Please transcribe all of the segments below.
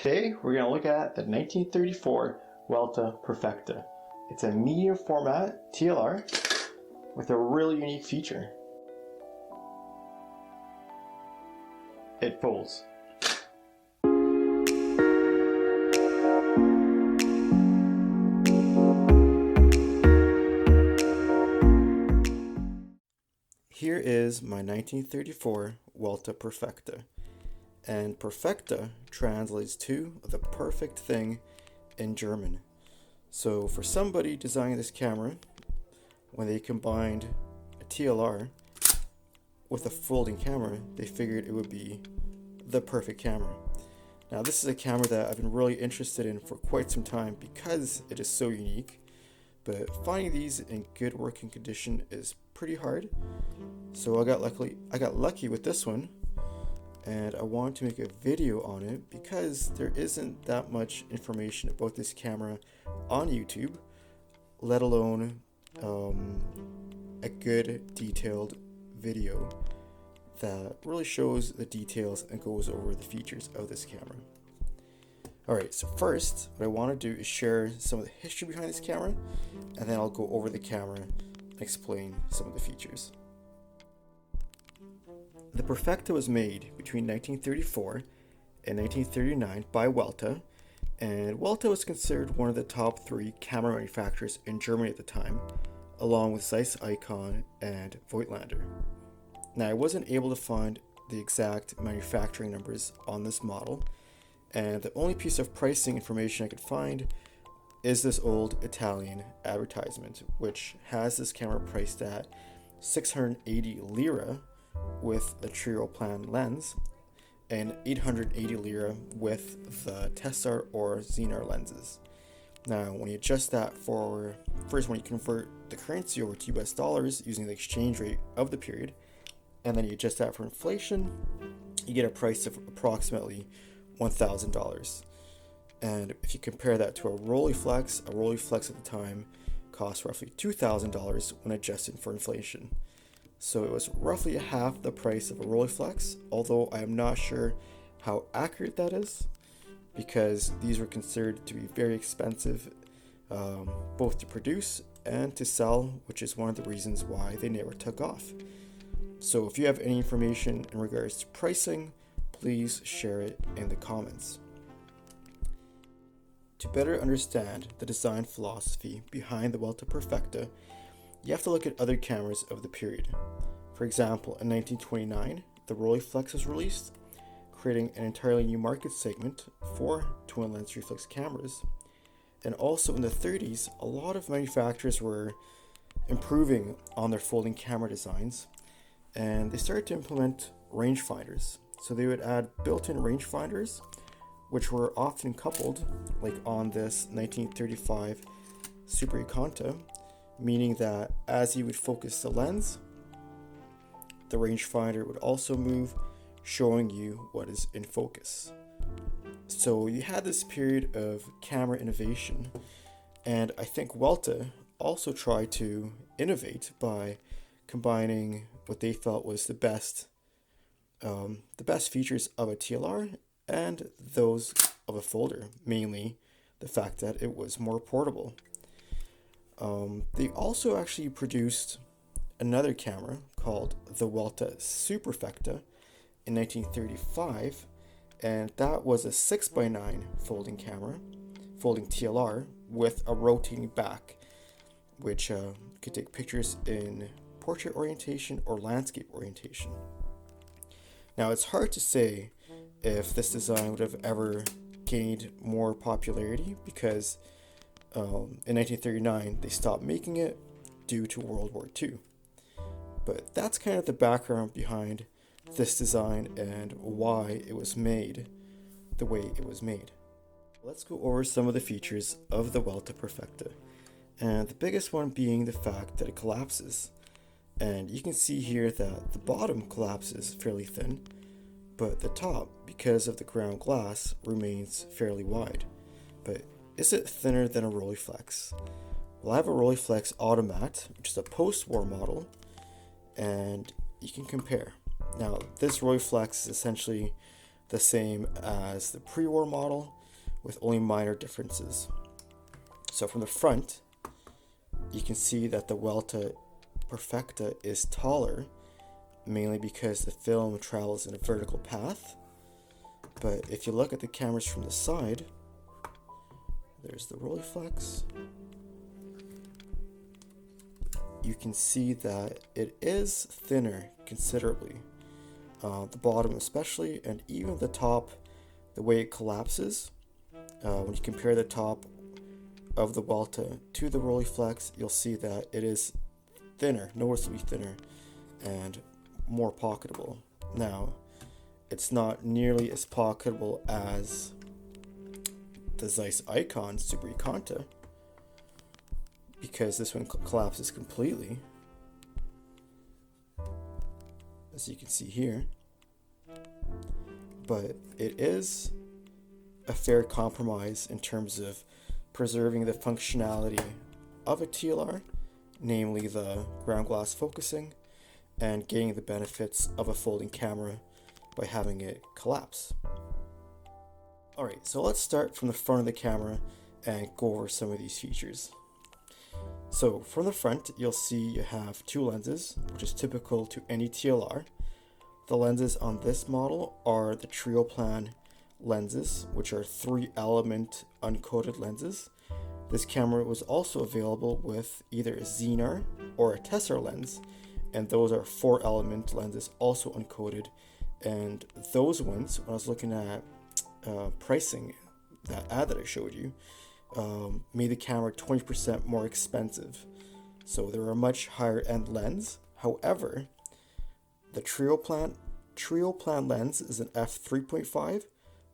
Today we're going to look at the 1934 Welta Perfekta. It's a medium format TLR with a really unique feature. It folds. Here is my 1934 Welta Perfekta, and Perfekta translates to the perfect thing in German. So for somebody designing this camera, when they combined a TLR with a folding camera, they figured it would be the perfect camera. Now this is a camera that I've been really interested in for quite some time because it is so unique, but finding these in good working condition is pretty hard. So I got lucky with this one, and I wanted to make a video on it because there isn't that much information about this camera on YouTube, let alone a good detailed video that really shows the details and goes over the features of this camera. Alright, so first what I want to do is share some of the history behind this camera, and then I'll go over the camera and explain some of the features. The Perfekta was made between 1934 and 1939 by Welta, and Welta was considered one of the top 3 camera manufacturers in Germany at the time, along with Zeiss Ikon and Voigtlander. Now I wasn't able to find the exact manufacturing numbers on this model, and the only piece of pricing information I could find is this old Italian advertisement, which has this camera priced at 680 lira with the trio plan lens and 880 lira with the Tessar or Xenar lenses. Now when you adjust that for, first when you convert the currency over to US dollars using the exchange rate of the period, and then you adjust that for inflation, you get a price of approximately $1,000. And if you compare that to a Rolleiflex at the time cost roughly $2,000 when adjusted for inflation. So it was roughly half the price of a Rolleiflex, although I am not sure how accurate that is, because these were considered to be very expensive, both to produce and to sell, which is one of the reasons why they never took off. So if you have any information in regards to pricing, please share it in the comments. To better understand the design philosophy behind the Welta Perfekta, you have to look at other cameras of the period. For example, in 1929, the Rolleiflex was released, creating an entirely new market segment for twin lens reflex cameras. And also in the 30s, a lot of manufacturers were improving on their folding camera designs, and they started to implement rangefinders. So they would add built-in rangefinders, which were often coupled, like on this 1935 Super Ikonta, meaning that as you would focus the lens, the rangefinder would also move, showing you what is in focus. So you had this period of camera innovation, and I think Welta also tried to innovate by combining what they felt was the best features of a TLR and those of a folder, mainly the fact that it was more portable. They also actually produced another camera called the Welta Perfekta in 1935, and that was a 6x9 folding TLR with a rotating back, which could take pictures in portrait orientation or landscape orientation. Now it's hard to say if this design would have ever gained more popularity because in 1939 they stopped making it due to World War II. But that's kind of the background behind this design and why it was made the way it was made. Let's go over some of the features of the Welta Perfekta, and the biggest one being the fact that it collapses. And you can see here that the bottom collapses fairly thin, but the top, because of the ground glass, remains fairly wide. But is it thinner than a Rolleiflex? Well, I have a Rolleiflex Automat, which is a post-war model, and you can compare. Now, this Rolleiflex is essentially the same as the pre-war model with only minor differences. So from the front, you can see that the Welta Perfekta is taller, mainly because the film travels in a vertical path. But if you look at the cameras from the side, there's the reflex. You can see that it is thinner considerably. The bottom especially, and even the top, the way it collapses. When you compare the top of the Welta to the Rolleiflex, you'll see that it is thinner, noticeably thinner, and more pocketable. Now, it's not nearly as pocketable as the Zeiss Icon Super Ikonta, because this one collapses completely, as you can see here. But it is a fair compromise in terms of preserving the functionality of a TLR, namely the ground glass focusing, and gaining the benefits of a folding camera by having it collapse. Alright, so let's start from the front of the camera and go over some of these features. So from the front, you'll see you have two lenses, which is typical to any TLR. The lenses on this model are the Trioplan lenses, which are 3-element uncoated lenses. This camera was also available with either a Xenar or a Tessar lens, and those are 4-element lenses, also uncoated. And those ones, when I was looking at pricing, that ad that I showed you, made the camera 20% more expensive. So they're a much higher end lens. However, the Trioplan lens is an f3.5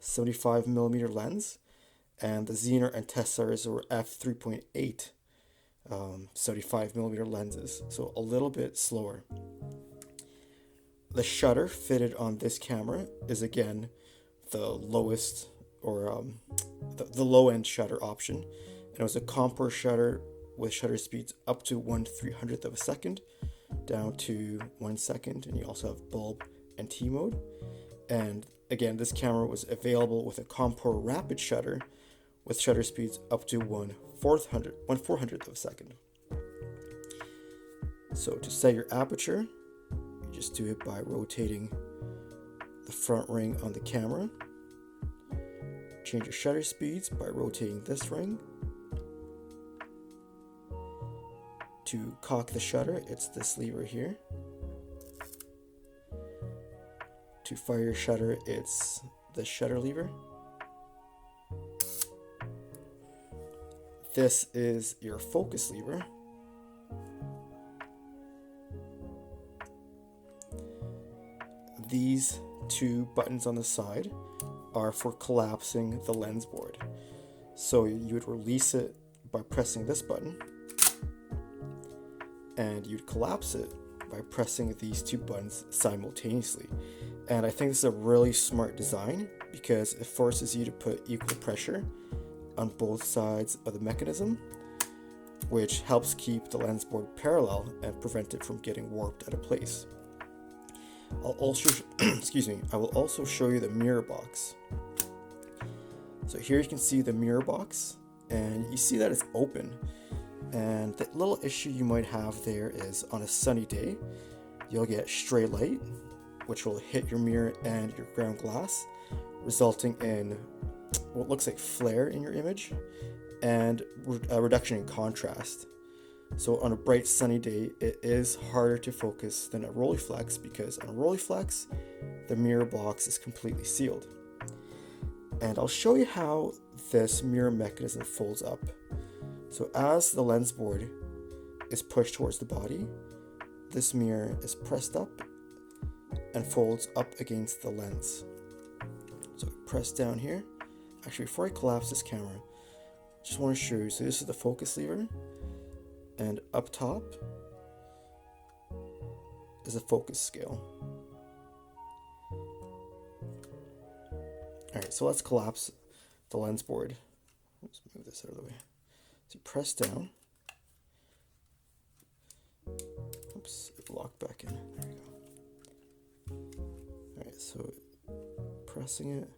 75mm lens, and the Xenar and Tessars are f3.8 75mm lenses, so a little bit slower. The shutter fitted on this camera is again the lowest, or the low end shutter option, and it was a Compor shutter with shutter speeds up to 1/300th of a second down to 1 second, and you also have bulb and T mode. And again, this camera was available with a Compor rapid shutter with shutter speeds up to 1/400th of a second. So to set your aperture, you just do it by rotating the front ring on the camera. Change your shutter speeds by rotating this ring. To cock the shutter, it's this lever here. To fire your shutter, it's the shutter lever. This is your focus lever. These two buttons on the side are for collapsing the lens board. So you would release it by pressing this button, and you'd collapse it by pressing these two buttons simultaneously. And I think this is a really smart design because it forces you to put equal pressure on both sides of the mechanism, which helps keep the lens board parallel and prevent it from getting warped out of place. I'll also I will also show you the mirror box. So here you can see the mirror box, and you see that it's open. And the little issue you might have there is on a sunny day, you'll get stray light, which will hit your mirror and your ground glass, resulting in what looks like flare in your image and a reduction in contrast. So on a bright sunny day, it is harder to focus than a Rolleiflex, because on a Rolleiflex, the mirror box is completely sealed. And I'll show you how this mirror mechanism folds up. So as the lens board is pushed towards the body, this mirror is pressed up and folds up against the lens. So press down here. Actually, before I collapse this camera, I just want to show you. So this is the focus lever, and up top is a focus scale. Alright, so let's collapse the lens board. Let's move this out of the way. So you press down. Oops, it locked back in. There you go. Alright, so pressing it.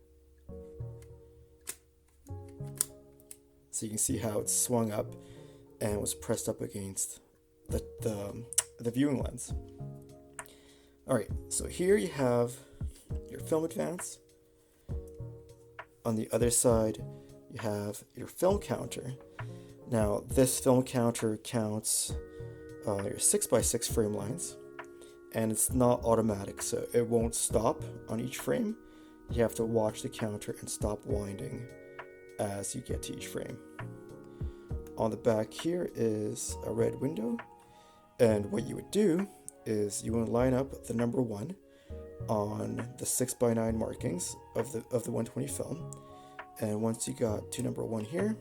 So you can see how it's swung up and was pressed up against the viewing lens. Alright, so here you have your film advance. On the other side, you have your film counter. Now, this film counter counts your 6x6 frame lines, and it's not automatic, so it won't stop on each frame. You have to watch the counter and stop winding as you get to each frame. On the back here is a red window, and what you would do is you want to line up the number 1 on the 6x9 markings of the 120 film, and once you got to number 1 here,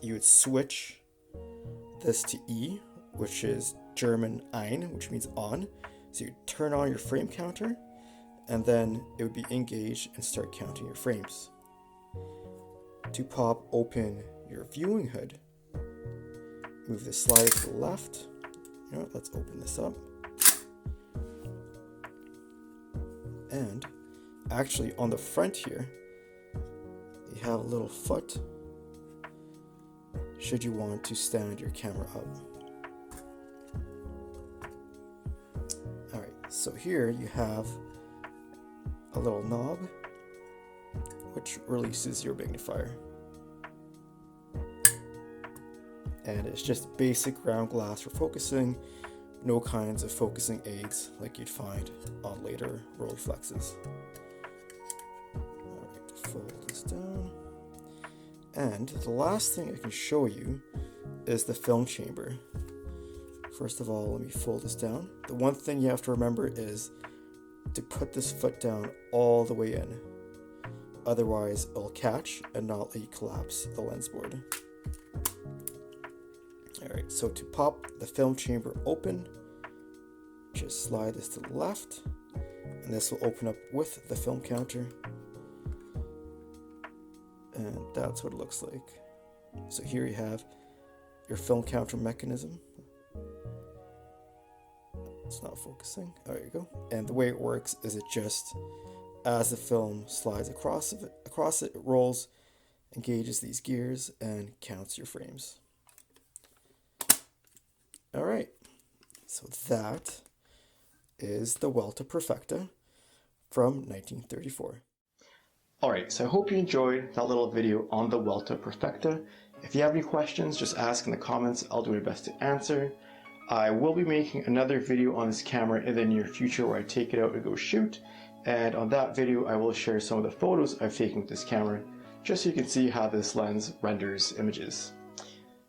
you would switch this to E, which is German ein, which means on. So you turn on your frame counter, and then it would be engaged and start counting your frames. To pop open your viewing hood, move the slider to the left. You know what, let's open this up. And actually on the front here, you have a little foot should you want to stand your camera up. Alright, so here you have a little knob which releases your magnifier. And it's just basic ground glass for focusing, no kinds of focusing aids like you'd find on later Rolleiflexes. Alright, fold this down. And the last thing I can show you is the film chamber. First of all, let me fold this down. The one thing you have to remember is to put this foot down all the way in. Otherwise, it'll catch and not let you collapse the lens board. Alright, so to pop the film chamber open, just slide this to the left, and this will open up with the film counter. And that's what it looks like. So here you have your film counter mechanism. It's not focusing. Oh, there you go. And the way it works is it just, as the film slides across it, it rolls, engages these gears, and counts your frames. Alright, so that is the Welta Perfekta from 1934. Alright, so I hope you enjoyed that little video on the Welta Perfekta. If you have any questions, just ask in the comments. I'll do my best to answer. I will be making another video on this camera in the near future where I take it out and go shoot. And on that video, I will share some of the photos I've taken with this camera, just so you can see how this lens renders images.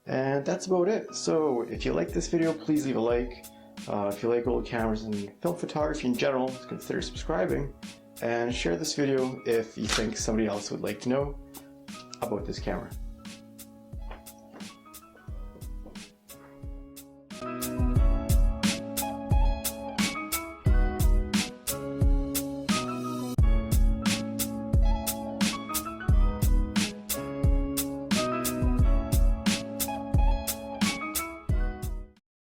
And that's about it. So if you like this video, please leave a like. If you like old cameras and film photography in general, consider subscribing. And share this video if you think somebody else would like to know about this camera.